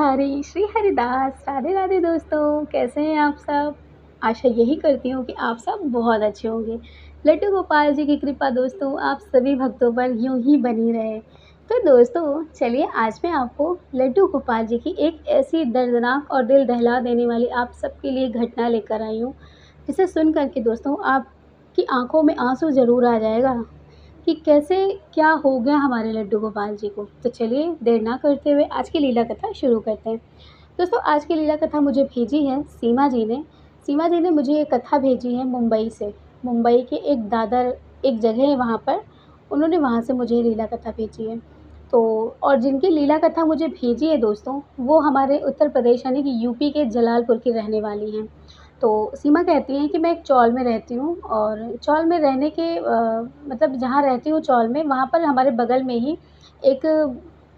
बिहारी श्री हरिदास। राधे राधे दोस्तों, कैसे हैं आप सब? आशा यही करती हूँ कि आप सब बहुत अच्छे होंगे। लड्डू गोपाल जी की कृपा दोस्तों आप सभी भक्तों पर यूं ही बनी रहे। तो दोस्तों चलिए आज मैं आपको लड्डू गोपाल जी की एक ऐसी दर्दनाक और दिल दहला देने वाली आप सबके लिए घटना लेकर आई हूँ, जिसे सुन कर के दोस्तों आपकी आंखों में आंसू ज़रूर आ जाएगा कि कैसे क्या हो गया हमारे लड्डू गोपाल जी को। तो चलिए देर ना करते हुए आज की लीला कथा शुरू करते हैं। दोस्तों आज की लीला कथा मुझे भेजी है सीमा जी ने। सीमा जी ने मुझे ये कथा भेजी है मुंबई से। मुंबई के एक दादर एक जगह है वहाँ पर, उन्होंने वहाँ से मुझे लीला कथा भेजी है। तो और जिनकी लीला कथा मुझे भेजी है दोस्तों, वो हमारे उत्तर प्रदेश यानी कि यूपी के जलालपुर की रहने वाली हैं। तो सीमा कहती हैं कि मैं एक चौल में रहती हूँ और चौल में रहने के मतलब जहाँ रहती हूँ चौल में, वहाँ पर हमारे बगल में ही एक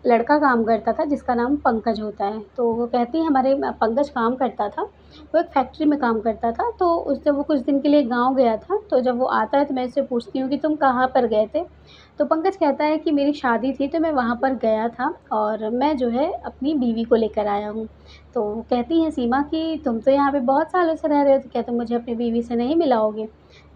लड़का काम करता था जिसका नाम पंकज होता है। तो वो कहती हैं हमारे पंकज काम करता था, वो एक फैक्ट्री में काम करता था। तो उस जब वो कुछ दिन के लिए गाँव गया था, तो जब वो आता है तो मैं उससे पूछती हूँ कि तुम कहाँ पर गए थे? तो पंकज कहता है कि मेरी शादी थी तो मैं वहाँ पर गया था और मैं जो है अपनी बीवी को लेकर आया हूँ। तो कहती हैं सीमा कि तुम तो यहाँ पे बहुत सालों से रह रहे हो, तो क्या तुम मुझे अपनी बीवी से नहीं मिलाओगे?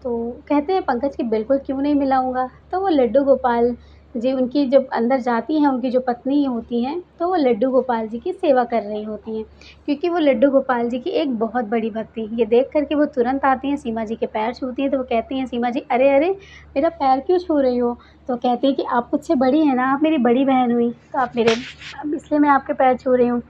तो कहते हैं पंकज कि बिल्कुल क्यों नहीं मिलाऊँगा। तो वो लड्डू गोपाल जी उनकी जब अंदर जाती हैं, उनकी जो पत्नी होती हैं, तो वो लड्डू गोपाल जी की सेवा कर रही होती हैं, क्योंकि वो लड्डू गोपाल जी की एक बहुत बड़ी भक्त थी। ये देख कर के वो तुरंत आती हैं, सीमा जी के पैर छूती हैं, तो वो कहती हैं सीमा जी, "अरे! अरे! मेरा पैर क्यों छू रही हो?" तो कहती हैं कि आप मुझसे बड़ी हैं ना, आप मेरी बड़ी बहन हुईं, तो आप मेरे अब इसलिए मैं आपके पैर छू रही हूँ।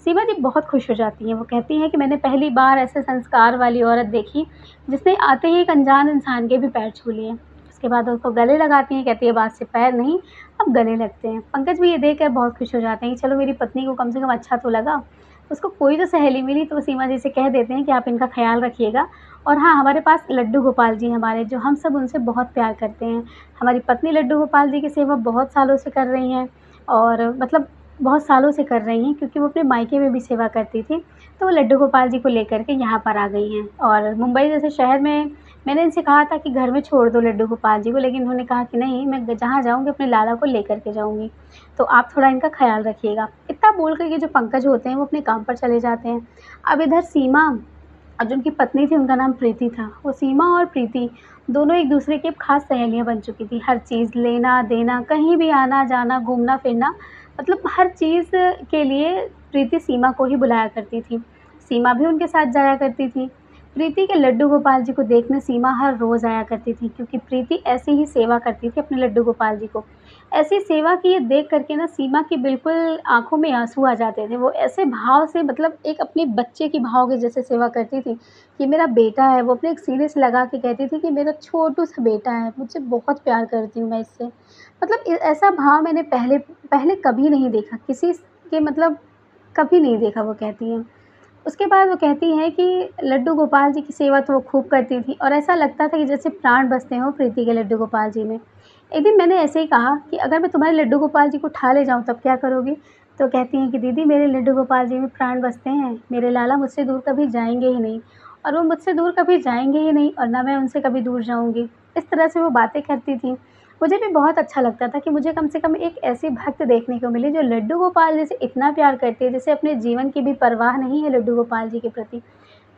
सीमा जी बहुत खुश हो जाती हैं, वो कहती हैं कि मैंने पहली बार ऐसे संस्कार वाली औरत देखी, जिसने आते ही एक अनजान इंसान के भी पैर छू लिए। उसके बाद उसको गले लगाती हैं, कहती है अब आज से पैर नहीं, अब गले लगते हैं। पंकज भी ये देखकर बहुत खुश हो जाते हैं कि चलो मेरी पत्नी को कम से कम अच्छा तो लगा। उसको कोई तो सहेली मिली, तो वो सीमा जी से कह देते हैं कि आप इनका ख़्याल रखिएगा और हाँ, हमारे पास लड्डू गोपाल जी हमारे, जो हम सब उनसे बहुत प्यार करते हैं। हमारी पत्नी लड्डू गोपाल जी की सेवा बहुत सालों से कर रही हैं और मतलब बहुत सालों से कर रही हैं, क्योंकि वो अपने मायके में भी सेवा करती थी। तो वो लड्डू गोपाल जी को लेकर के यहाँ पर आ गई हैं और मुंबई जैसे शहर में मैंने इनसे कहा था कि घर में छोड़ दो लड्डू गोपाल जी को, लेकिन उन्होंने कहा कि नहीं, मैं जहाँ जाऊँगी अपने लाला को लेकर के जाऊँगी, तो आप थोड़ा इनका ख़्याल रखिएगा। इतना बोल कर के जो पंकज होते हैं वो अपने काम पर चले जाते हैं। अब इधर सीमा और जो उनकी पत्नी थी उनका नाम प्रीति था। वो सीमा और प्रीति दोनों एक-दूसरे की अब ख़ास सहेलियाँ बन चुकी थी। हर चीज़ लेना-देना, कहीं भी आना-जाना, घूमना-फिरना, मतलब हर चीज़ के लिए प्रीति सीमा को ही बुलाया करती थी। सीमा भी उनके साथ जाया करती थी। प्रीति के लड्डू गोपाल जी को देखने सीमा हर रोज़ आया करती थी, क्योंकि प्रीति ऐसी ही सेवा करती थी अपने लड्डू गोपाल जी को। ऐसी सेवा की ये देख कर के ना सीमा की बिल्कुल आँखों में आँसू आ जाते थे। वो ऐसे भाव से, मतलब एक अपने बच्चे के भाव के जैसे सेवा करती थी कि मेरा बेटा है। वो अपने एक सीने से लगा के कहती थी कि मेरा छोटू-सा बेटा है, मुझसे बहुत प्यार करती हूँ मैं इससे। मतलब ऐसा भाव मैंने पहले पहले कभी नहीं देखा किसी के, मतलब कभी नहीं देखा, वो कहती हैं। उसके बाद वो कहती हैं कि लड्डू गोपाल जी की सेवा तो वो खूब करती थी और ऐसा लगता था कि जैसे प्राण बसते हों प्रीति के लड्डू गोपाल जी में। एक दिन मैंने ऐसे ही कहा कि अगर मैं तुम्हारे लड्डू गोपाल जी को उठा ले जाऊँ तब क्या करोगी? तो कहती हैं कि दीदी मेरे लड्डू गोपाल जी में प्राण बसते हैं, मेरे लाला मुझसे दूर कभी जाएँगे ही नहीं और वो मुझसे दूर कभी जाएँगे ही नहीं और ना मैं उनसे कभी दूर जाऊँगी। इस तरह से वो बातें करती थीं। मुझे भी बहुत अच्छा लगता था कि मुझे कम से कम एक ऐसी भक्त देखने को मिली जो लड्डू गोपाल जी से इतना प्यार करती है, जिसे अपने जीवन की भी परवाह नहीं है लड्डू गोपाल जी के प्रति।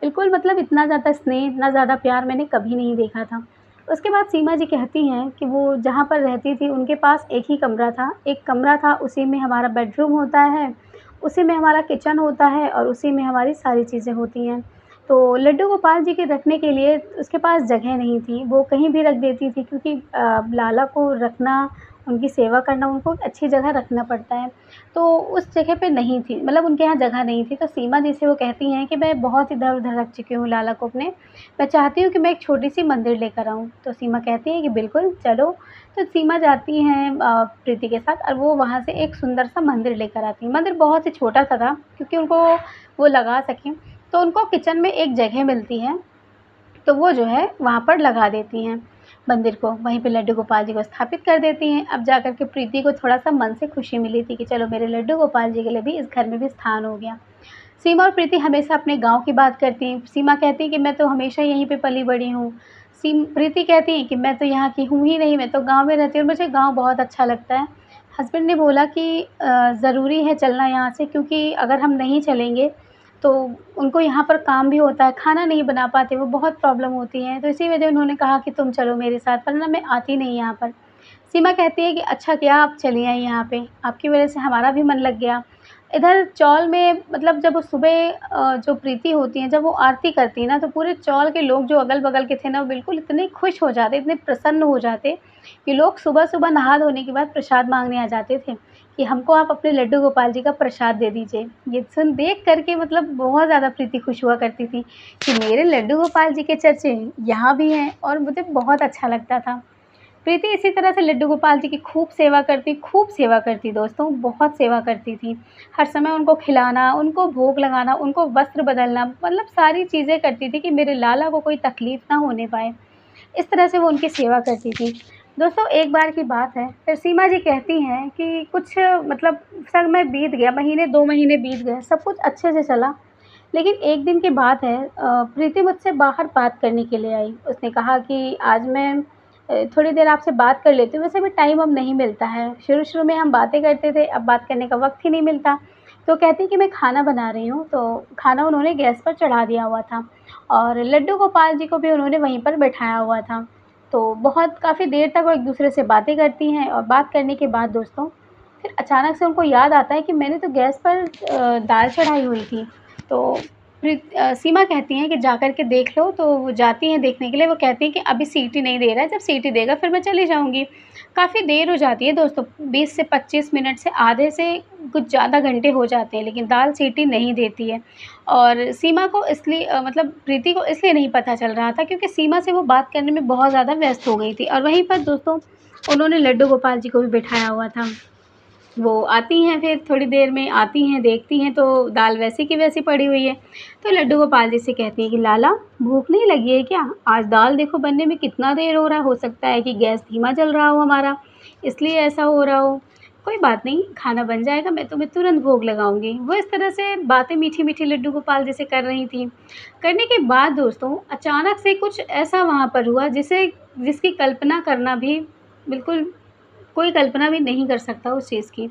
बिल्कुल, मतलब इतना ज़्यादा स्नेह, इतना ज़्यादा प्यार मैंने कभी नहीं देखा था। उसके बाद सीमा जी कहती हैं कि वो जहाँ पर रहती थी उनके पास एक ही कमरा था। एक कमरा था, उसी में हमारा बेडरूम होता है, उसी में हमारा किचन होता है और उसी में हमारी सारी चीज़ें होती हैं। तो लड्डू गोपाल जी के रखने के लिए उसके पास जगह नहीं थी, वो कहीं भी रख देती थी, क्योंकि लाला को रखना, उनकी सेवा करना, उनको अच्छी जगह रखना पड़ता है। तो उस जगह पे नहीं थी, मतलब उनके यहाँ जगह नहीं थी। तो सीमा जी से वो कहती हैं कि मैं बहुत इधर-उधर रख चुकी हूँ लाला को अपने, मैं चाहती हूँ कि मैं एक छोटी-सी मंदिर लेकर आऊँ। तो सीमा कहती हैं कि बिल्कुल चलो। तो सीमा जाती हैं प्रीति के साथ और वो वहाँ से एक सुंदर-सा मंदिर लेकर आती हैं। मंदिर बहुत ही छोटा-सा था क्योंकि उनको वो लगा सकें, तो उनको किचन में एक जगह मिलती है, तो वो जो है वहाँ पर लगा देती हैं मंदिर को, वहीं पे लड्डू गोपाल जी को स्थापित कर देती हैं। अब जाकर के प्रीति को थोड़ा-सा मन से खुशी मिली थी कि चलो मेरे लड्डू गोपाल जी के लिए भी इस घर में भी स्थान हो गया। सीमा और प्रीति हमेशा अपने गाँव की बात करती हैं। सीमा कहती है कि मैं तो हमेशा यहीं पे पली-बड़ी हूँ। प्रीति कहती हैं कि मैं तो यहाँ की हूँ ही नहीं, मैं तो गाँव में रहती हूँ और मुझे गाँव बहुत अच्छा लगता है। हस्बैंड ने बोला कि ज़रूरी है चलना यहाँ से, क्योंकि अगर हम नहीं चलेंगे तो उनको यहाँ पर काम भी होता है, खाना नहीं बना पाते, वो बहुत प्रॉब्लम होती है। तो इसी वजह उन्होंने कहा कि तुम चलो मेरे साथ, वरना मैं आती नहीं यहाँ पर। सीमा कहती है कि अच्छा किया आप चली आई यहाँ पे, आपकी वजह से हमारा भी मन लग गया। इधर चौल में मतलब जब वो सुबह जो प्रीति होती हैं, जब वो आरती करती हैं ना, तो पूरे चौल के लोग जो अगल-बगल के थे ना, वो बिल्कुल इतने खुश हो जाते, इतने प्रसन्न हो जाते कि लोग सुबह-सुबह नहा धोने के बाद प्रसाद माँगने आ जाते थे कि हमको आप अपने लड्डू गोपाल जी का प्रसाद दे दीजिए। ये सुन देख कर के मतलब बहुत ज़्यादा प्रीति खुश हुआ करती थी कि मेरे लड्डू गोपाल जी के चर्चे यहाँ भी हैं, और मुझे बहुत अच्छा लगता था। प्रीति इसी तरह से लड्डू गोपाल जी की खूब सेवा करती दोस्तों, बहुत सेवा करती थी। हर समय उनको खिलाना, उनको भोग लगाना, उनको वस्त्र बदलना, मतलब सारी चीज़ें करती थी कि मेरे लाला को कोई तकलीफ़ ना होने पाए। इस तरह से वो उनकी सेवा करती थी। दोस्तों एक बार की बात है, फिर सीमा जी कहती हैं कि कुछ मतलब समय बीत गया, महीने 2 महीने बीत गए, सब कुछ अच्छे से चला। लेकिन एक दिन की बात है, प्रीति मुझसे बाहर बात करने के लिए आई। उसने कहा कि आज मैं थोड़ी देर आपसे बात कर लेती हूँ, वैसे भी टाइम अब नहीं मिलता है। शुरू-शुरू में हम बातें करते थे, अब बात करने का वक़्त ही नहीं मिलता। तो कहती कि मैं खाना बना रही हूँ, तो खाना उन्होंने गैस पर चढ़ा दिया हुआ था और लड्डू गोपाल जी को भी उन्होंने वहीं पर बैठाया हुआ था। तो बहुत काफ़ी देर तक वो एक-दूसरे से बातें करती हैं, और बात करने के बाद दोस्तों, फिर अचानक से उनको याद आता है कि मैंने तो गैस पर दाल चढ़ाई हुई थी। तो सीमा कहती हैं कि जा कर के देख लो, तो वो जाती हैं देखने के लिए। वो कहती हैं कि अभी सीटी नहीं दे रहा है, जब सीटी देगा फिर मैं चली जाऊँगी। काफ़ी देर हो जाती है दोस्तों, 20 से 25 मिनट से आधे से कुछ ज़्यादा घंटे हो जाते हैं, लेकिन दाल सीटी नहीं देती है। और सीमा को इसलिए मतलब प्रीति को इसलिए नहीं पता चल रहा था, क्योंकि सीमा से वो बात करने में बहुत ज़्यादा व्यस्त हो गई थी, और वहीं पर दोस्तों उन्होंने लड्डू गोपाल जी को भी बिठाया हुआ था। वो आती हैं, फिर थोड़ी देर में आती हैं, देखती हैं तो दाल वैसी की वैसी पड़ी हुई है। तो लड्डू गोपाल जी से कहती हैं कि लाला, भूख नहीं लगी है क्या? आज दाल देखो बनने में कितना देर हो रहा है, हो सकता है कि गैस धीमा जल रहा हो हमारा, इसलिए ऐसा हो रहा हो। कोई बात नहीं, खाना बन जाएगा, मैं तुम्हें तुरंत भोग लगाऊँगी। वो इस तरह से बातें मीठी-मीठी लड्डू गोपाल जी से कर रही थीं। करने के बाद दोस्तों अचानक से कुछ ऐसा वहाँ पर हुआ जिसकी कल्पना करना भी बिल्कुल, कोई कल्पना भी नहीं कर सकता उस चीज़ की।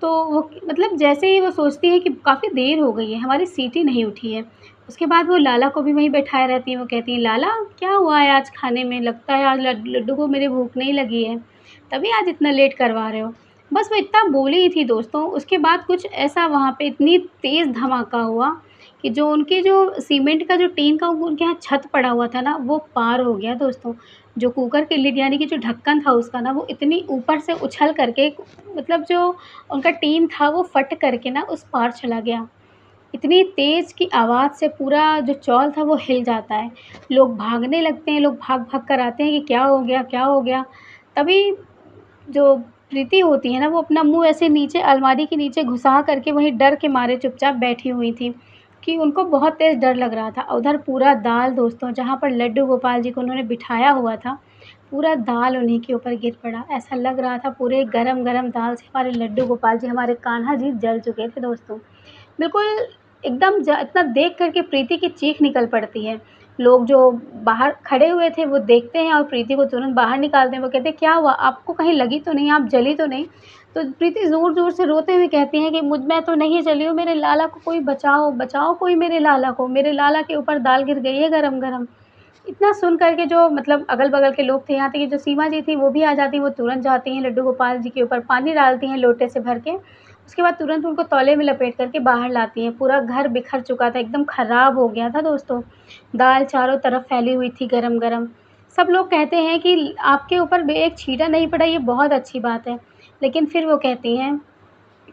तो वो मतलब जैसे ही वो सोचती है कि काफ़ी देर हो गई है, हमारी सीटी नहीं उठी है। उसके बाद वो लाला को भी वहीं बैठाए रहती हैं, वो कहती हैं, "लाला, क्या हुआ है आज खाने में? लगता है आज लड्डू को मेरी भूख नहीं लगी है, तभी आज इतना लेट करवा रहे हो।" बस वो इतना बोली ही थी दोस्तों, उसके बाद कुछ ऐसा वहाँ पे इतनी तेज़ धमाका हुआ कि जो सीमेंट का जो टीन का उनके यहाँ छत पड़ा हुआ था ना, वो पार हो गया दोस्तों। जो कुकर की लिड यानी कि जो ढक्कन था उसका ना, वो इतनी ऊपर से उछल करके मतलब जो उनका टीन था वो फट करके ना उस पार चला गया। इतनी तेज़ की आवाज़ से पूरा जो चौल था वो हिल जाता है। लोग भागने लगते हैं, लोग भाग-भाग कर आते हैं कि क्या हो गया, क्या हो गया? तभी जो प्रीति होती है ना, वो अपना मुँह ऐसे नीचे अलमारी के नीचे घुसा करके वहीं डर के मारे चुपचाप बैठी हुई थी, कि उनको बहुत तेज़ डर लग रहा था। उधर पूरा दाल दोस्तों, जहाँ पर लड्डू गोपाल जी को उन्होंने बिठाया हुआ था, पूरा दाल उन्हीं के ऊपर गिर पड़ा। ऐसा लग रहा था पूरे गरम-गरम दाल से हमारे लड्डू गोपाल जी, हमारे कान्हा जी जल चुके थे दोस्तों। बिल्कुल एकदम इतना देख कर के प्रीति की चीख निकल पड़ती है। लोग जो बाहर खड़े हुए थे वो देखते हैं और प्रीति को तुरंत बाहर निकालते हैं। वो कहते हैं, "क्या हुआ? आपको कहीं लगी तो नहीं? आप जली तो नहीं?" तो प्रीति ज़ोर-ज़ोर से रोते हुए कहती हैं कि मैं तो नहीं जली हूँ, मेरे लाला को कोई बचाओ, बचाओ कोई मेरे लाला को। मेरे लाला के ऊपर दाल गिर गई है गरम-गरम। इतना सुन कर के जो मतलब अगल-बगल के लोग थे, यहाँ तक कि जो सीमा जी थी वो भी आ जाती हैं, वो तुरंत जाती हैं लड्डू गोपाल जी के ऊपर पानी डालती हैं लोटे से भर के। उसके बाद तुरंत उनको तौलिए में लपेट कर के बाहर लाती हैं। पूरा घर बिखर चुका था, एकदम ख़राब हो गया था दोस्तों। दाल चारों तरफ फैली हुई थी गरम-गरम। सब लोग कहते हैं कि आपके ऊपर बे एक छींटा नहीं पड़ा, ये बहुत अच्छी बात है। लेकिन फिर वो कहती हैं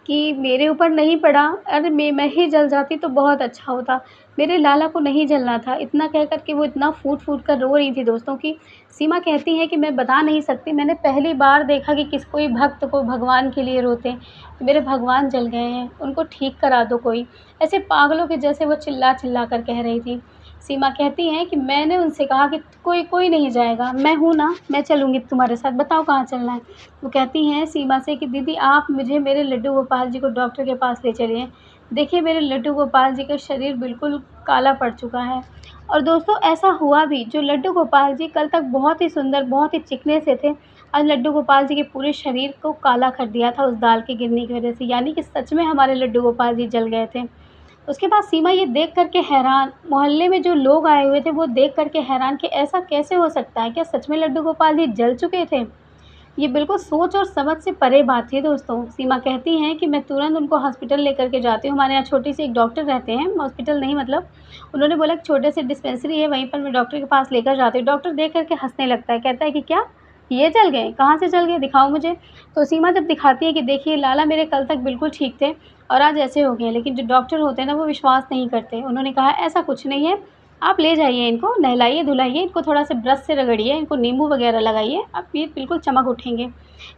कि मेरे ऊपर नहीं पड़ा, अरे मैं ही जल जाती तो बहुत अच्छा होता। मेरे लाला को नहीं जलना था। इतना कह कर के वो इतना फूट-फूट कर रो रही थी दोस्तों कि सीमा कहती हैं कि मैं बता नहीं सकती, मैंने पहली बार देखा कि कोई भक्त को भगवान के लिए रोते। कि मेरे भगवान जल गए हैं, उनको ठीक करा दो कोई। ऐसे पागलों के जैसे वो चिल्ला-चिल्ला कर कह रही थी। सीमा कहती हैं कि मैंने उनसे कहा कि कोई कोई नहीं जाएगा, मैं हूँ ना, मैं चलूँगी तुम्हारे साथ, बताओ कहाँ चलना है? वो कहती हैं सीमा से कि दीदी आप मुझे मेरे लड्डू गोपाल जी को डॉक्टर के पास ले चलिए। देखिए मेरे लड्डू गोपाल जी का शरीर बिल्कुल काला पड़ चुका है। और दोस्तों ऐसा हुआ भी, जो लड्डू गोपाल जी कल तक बहुत ही सुंदर, बहुत ही चिकने से थे, आज लड्डू गोपाल जी के पूरे शरीर को काला कर दिया था उस दाल के गिरने की वज़ह से, यानी कि सच में हमारे लड्डू गोपाल जी जल गए थे। उसके बाद सीमा ये देख कर के हैरान, मोहल्ले में जो लोग आए हुए थे वो देख कर के हैरान कि ऐसा कैसे हो सकता है? क्या सच में लड्डू गोपाल जी जल चुके थे? ये बिल्कुल सोच और समझ से परे बात थी दोस्तों। सीमा कहती हैं कि मैं तुरंत उनको हॉस्पिटल लेकर के जाती हूँ। हमारे यहाँ छोटी-सी एक डॉक्टर रहते हैं, हॉस्पिटल नहीं मतलब, उन्होंने बोला कि छोटे से डिस्पेंसरी है, वहीं पर मैं डॉक्टर के पास लेकर जाती हूँ। डॉक्टर देख कर के हँसने लगता है, कहता है कि क्या? ये जल गए? कहाँ से जल गए? दिखाओ मुझे। तो सीमा जब दिखाती है कि देखिए लाला मेरे कल तक बिल्कुल ठीक थे और आज ऐसे हो गए हैं। लेकिन जो डॉक्टर होते हैं ना वो विश्वास नहीं करते। उन्होंने कहा ऐसा कुछ नहीं है, आप ले जाइए इनको, नहलाइए-धुलाइए, इनको थोड़ा-सा ब्रश से रगड़िए, इनको नींबू वगैरह लगाइए, अब ये बिल्कुल चमक उठेंगे।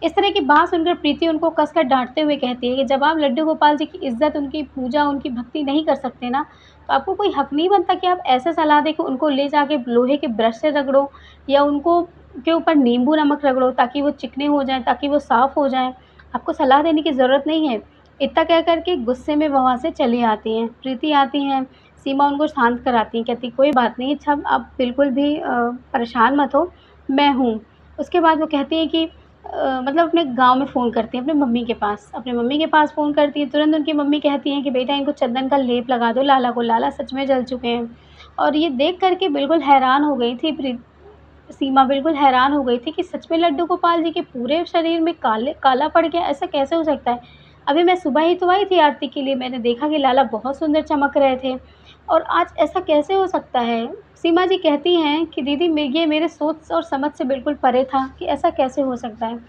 इस तरह की बात सुनकर प्रीति उनको कसकर डाँटते हुए कहती है कि जब आप लड्डू गोपाल जी की इज़्ज़त, उनकी पूजा, उनकी भक्ति नहीं कर सकते ना, तो आपको कोई हक़ नहीं बनता कि आप ऐसे सलाह दें कि उनको ले जाके लोहे के ब्रश से रगड़ो या उनको के ऊपर नींबू नमक रगड़ो ताकि वो चिकने हो जाएँ, ताकि वो साफ़ हो जाएँ। आपको सलाह देने की ज़रूरत नहीं है। इतना कह कर के गुस्से में वो वहाँ से चली आती हैं। प्रीति आती हैं, सीमा उनको शांत कराती हैं, कहती कोई बात नहीं, अच्छा आप बिल्कुल भी परेशान मत हो, मैं हूँ। उसके बाद वो कहती हैं कि मतलब अपने गाँव में फ़ोन करती हैं अपनी मम्मी के पास। अपनी मम्मी के पास फ़ोन करती हैं, तुरंत उनकी मम्मी कहती हैं कि बेटा इनको चंदन का लेप लगा दो लाला को, लाला सच में जल चुके हैं। और ये देख कर के बिल्कुल हैरान हो गई थी सीमा बिल्कुल हैरान हो गई थी कि सच में लड्डू गोपाल जी के पूरे शरीर में काला पड़ गया, ऐसा कैसे हो सकता है? अभी मैं सुबह ही तो आई थी आरती के लिए, मैंने देखा कि लाला बहुत सुंदर चमक रहे थे और आज ऐसा कैसे हो सकता है? सीमा जी कहती हैं कि दीदी ये मेरे सोच और समझ से बिल्कुल परे था कि ऐसा कैसे हो सकता है।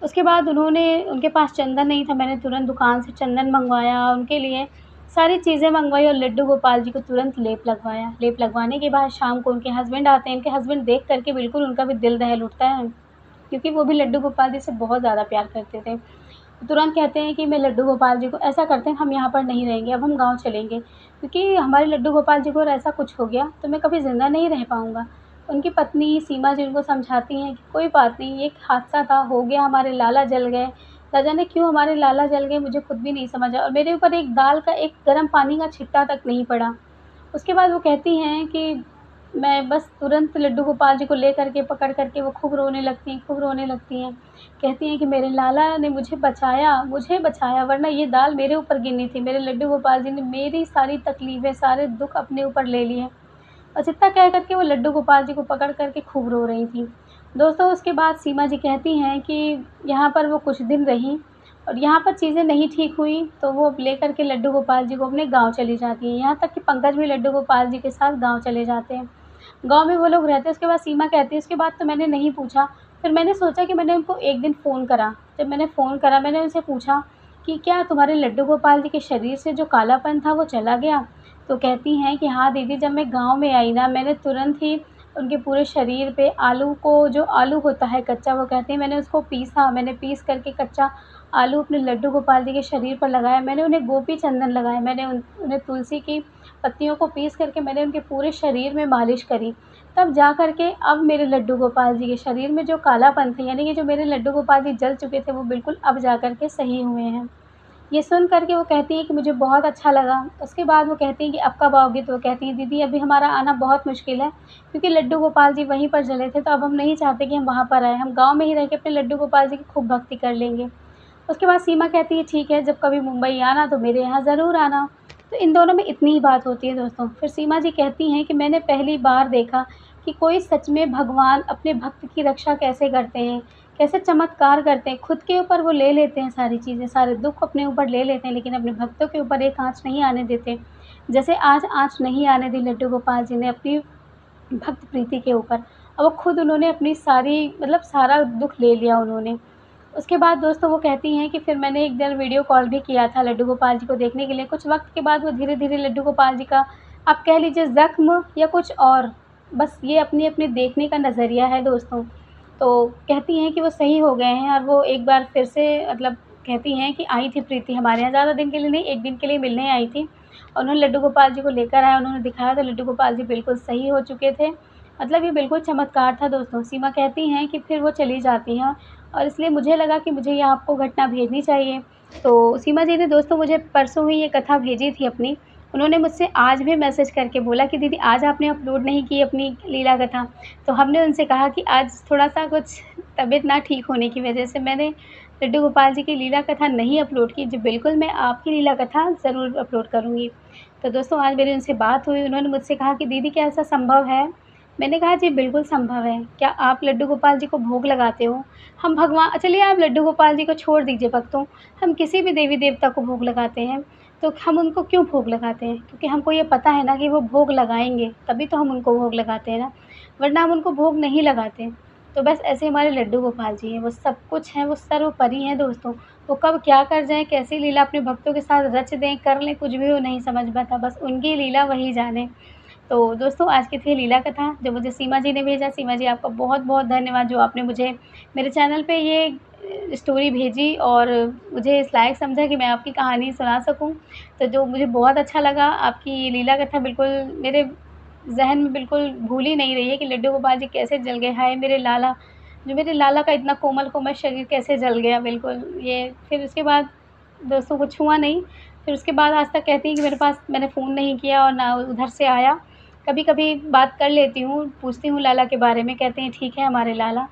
उसके बाद उनके पास चंदन नहीं था, मैंने तुरंत दुकान से चंदन मँगवाया, उनके लिए सारी चीज़ें मँगवाई और लड्डू गोपाल जी को तुरंत लेप लगवाया। लेप लगवाने के बाद शाम को उनके हस्बैंड आते हैं, उनके हस्बैंड देख कर के बिल्कुल उनका भी दिल दहल उठता है, क्योंकि वो भी लड्डू गोपाल जी से बहुत ज़्यादा प्यार करते थे। तुरंत कहते हैं कि मैं लड्डू गोपाल जी को ऐसा करते हैं, हम यहाँ पर नहीं रहेंगे, अब हम गाँव चलेंगे, क्योंकि हमारे लड्डू गोपाल जी को अगर ऐसा कुछ हो गया तो मैं कभी ज़िंदा नहीं रह पाऊँगा। उनकी पत्नी सीमा जी उनको समझाती हैं कि कोई बात नहीं, ये एक हादसा था, हो गया, हमारे लाला जल गए। ना जाने क्यों हमारे लाला जल गए, मुझे खुद भी नहीं समझ आया और मेरे ऊपर एक दाल का, एक गर्म पानी का छिट्टा तक नहीं पड़ा। उसके बाद वो कहती हैं कि मैं बस तुरंत लड्डू गोपाल जी को लेकर के, पकड़ कर के वो खूब रोने लगती हैं, खूब रोने लगती हैं। कहती हैं कि मेरे लाला ने मुझे बचाया, वरना ये दाल मेरे ऊपर गिरनी थी। मेरे लड्डू गोपाल जी ने मेरी सारी तकलीफ़ें, सारे दुःख अपने ऊपर ले लिए। बस इतना कह कर के वो लड्डू गोपाल जी को पकड़ कर के खूब रो रही थीं। दोस्तों उसके बाद सीमा जी कहती हैं कि यहाँ पर वो कुछ दिन रहीं और यहाँ पर चीज़ें नहीं ठीक हुई तो वो लेकर के लड्डू गोपाल जी को अपने गाँव चली जाती हैं। यहाँ तक कि पंकज भी लड्डू गोपाल जी के साथ गाँव चले जाते हैं। गाँव में वो लोग रहते हैं। उसके बाद सीमा कहती है उसके बाद तो मैंने नहीं पूछा। फिर मैंने सोचा कि मैंने उनको एक दिन फ़ोन करा। जब मैंने फ़ोन करा मैंने उनसे पूछा कि क्या तुम्हारे लड्डू गोपाल जी के शरीर से जो कालापन था वो चला गया? तो कहती हैं कि हाँ दीदी, जब मैं गाँव में आई ना, मैंने तुरंत ही उनके पूरे शरीर पे आलू को, जो आलू होता है कच्चा, वो कहती हैं मैंने उसको पीसा, मैंने पीस करके कच्चा आलू अपने लड्डू गोपाल जी के शरीर पर लगाया, मैंने उन्हें गोपी चंदन लगाया, मैंने उन्हें तुलसी की पत्तियों को पीस करके मैंने उनके पूरे शरीर में मालिश करी। तब जा कर के अब मेरे लड्डू गोपाल जी के शरीर में जो कालापन था, यानी कि जो मेरे लड्डू गोपाल जी जल चुके थे, वो बिल्कुल अब जा कर के सही हुए हैं। ये सुन कर के वो कहती हैं कि मुझे बहुत अच्छा लगा। उसके बाद वो कहती हैं कि अब कब आओगी? तो वो कहती हैं दीदी अभी हमारा आना बहुत मुश्किल है, क्योंकि लड्डू गोपाल जी वहीं पर जले थे, तो अब हम नहीं चाहते कि हम वहाँ पर आएँ। हम गाँव में ही रह के अपने लड्डू गोपाल जी की खूब भक्ति कर लेंगे। उसके बाद सीमा कहती है ठीक है, जब कभी मुंबई आना तो मेरे यहाँ ज़रूर आना। तो इन दोनों में इतनी ही बात होती है दोस्तों। फिर सीमा जी कहती हैं कि मैंने पहली बार देखा कि कोई सच में भगवान अपने भक्त की रक्षा कैसे करते हैं, कैसे चमत्कार करते हैं। खुद के ऊपर वो ले लेते हैं सारी चीज़ें, सारे दुःख अपने ऊपर ले लेते हैं, लेकिन अपने भक्तों के ऊपर एक आँच नहीं आने देते। जैसे आज आँच नहीं आने दी लड्डू गोपाल जी ने अपनी भक्त प्रीति के ऊपर। अब वो खुद उन्होंने अपनी सारी, मतलब सारा दुःख ले लिया उन्होंने। उसके बाद दोस्तों वो कहती हैं कि फिर मैंने एक दिन वीडियो कॉल भी किया था लड्डू गोपाल जी को देखने के लिए। कुछ वक़्त के बाद वो धीरे-धीरे लड्डू गोपाल जी का, आप कह लीजिए, ज़ख्म या कुछ और, बस ये अपनी-अपनी देखने का नज़रिया है दोस्तों। तो कहती हैं कि वो सही हो गए हैं और वो एक बार फिर से, मतलब कहती हैं कि आई थी प्रीति हमारे यहाँ, ज़्यादा दिन के लिए नहीं, 1 दिन के लिए मिलने आई थी और उन्होंने लड्डू गोपाल जी को लेकर आए, उन्होंने दिखाया तो लड्डू गोपाल जी बिल्कुल सही हो चुके थे। मतलब ये बिल्कुल चमत्कार था दोस्तों। सीमा कहती हैं कि फिर वो चली जाती हैं और इसलिए मुझे लगा कि मुझे ये आपको घटना भेजनी चाहिए। तो सीमा जी ने दोस्तों मुझे परसों ही ये कथा भेजी थी अपनी। उन्होंने मुझसे आज भी मैसेज करके बोला कि दीदी आज आपने अपलोड नहीं की अपनी लीला कथा। तो हमने उनसे कहा कि आज थोड़ा-सा कुछ तबीयत ना ठीक होने की वजह से मैंने लड्डू गोपाल जी की लीला कथा नहीं अपलोड की। जी बिल्कुल, मैं आपकी लीला कथा ज़रूर अपलोड करूँगी। तो दोस्तों आज मेरी उनसे बात हुई, उन्होंने मुझसे कहा कि दीदी क्या ऐसा संभव है? मैंने कहा जी बिल्कुल संभव है। क्या आप लड्डू गोपाल जी को भोग लगाते हो? हम चलिए आप लड्डू गोपाल जी को छोड़ दीजिए भक्तों, हम किसी भी देवी-देवता को भोग लगाते हैं, तो हम उनको क्यों भोग लगाते हैं? क्योंकि हमको ये पता है ना कि वो भोग लगाएँगे, तभी तो हम उनको भोग लगाते हैं ना, वरना हम उनको भोग नहीं लगाते। तो बस ऐसे हमारे लड्डू गोपाल जी हैं, वो सब कुछ हैं, वो सर्वोपरि हैं दोस्तों। वो कब क्या कर जाएँ, कैसी लीला अपने भक्तों के साथ रच दें, कर लें, कुछ भी वो नहीं समझ पाता, बस उनकी लीला वही जाने। तो दोस्तों आज की थी लीला कथा जो मुझे सीमा जी ने भेजा। सीमा जी आपका बहुत-बहुत धन्यवाद जो आपने मुझे मेरे चैनल पे ये स्टोरी भेजी और मुझे इस लायक समझा कि मैं आपकी कहानी सुना सकूँ। तो जो मुझे बहुत अच्छा लगा आपकी ये लीला कथा बिल्कुल मेरे ज़हन में बिल्कुल भूल ही नहीं रही है कि लड्डू गोपाल जी कैसे जल गए। हाय मेरे लाला! जो मेरे लाला का इतना कोमल-कोमल शरीर कैसे जल गया बिल्कुल। ये फिर उसके बाद दोस्तों कुछ हुआ नहीं। फिर उसके बाद आज तक कहती हैं कि मेरे पास मैंने फ़ोन नहीं किया और ना उधर से आया। कभी-कभी बात कर लेती हूँ, पूछती हूँ लाला के बारे में, कहते हैं ठीक है हमारे लाला।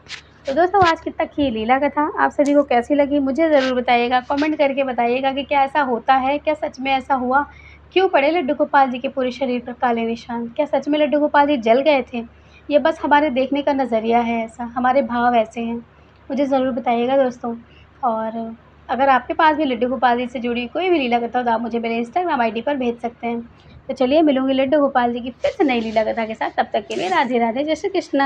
तो दोस्तों आज की तक की लीला कथा आप सभी को कैसी लगी मुझे ज़रूर बताइएगा, कमेंट करके बताइएगा कि क्या ऐसा होता है? क्या सच में ऐसा हुआ? क्यों पड़े लड्डू गोपाल जी के पूरे शरीर पर काले निशान? क्या सच में लड्डू गोपाल जी जल गए थे? ये बस हमारे देखने का नज़रिया है ऐसा, हमारे भाव ऐसे हैं। मुझे ज़रूर बताइएगा दोस्तों और अगर आपके पास भी लड्डू गोपाल जी से जुड़ी कोई भी लीला कथा हो तो आप मुझे मेरे इंस्टाग्राम आईडी पर भेज सकते हैं। तो चलिए मिलूँगी लड्डू गोपाल जी की फिर से नई लीला कथा के साथ, तब तक के लिए राधे राधे, जय श्री कृष्ण।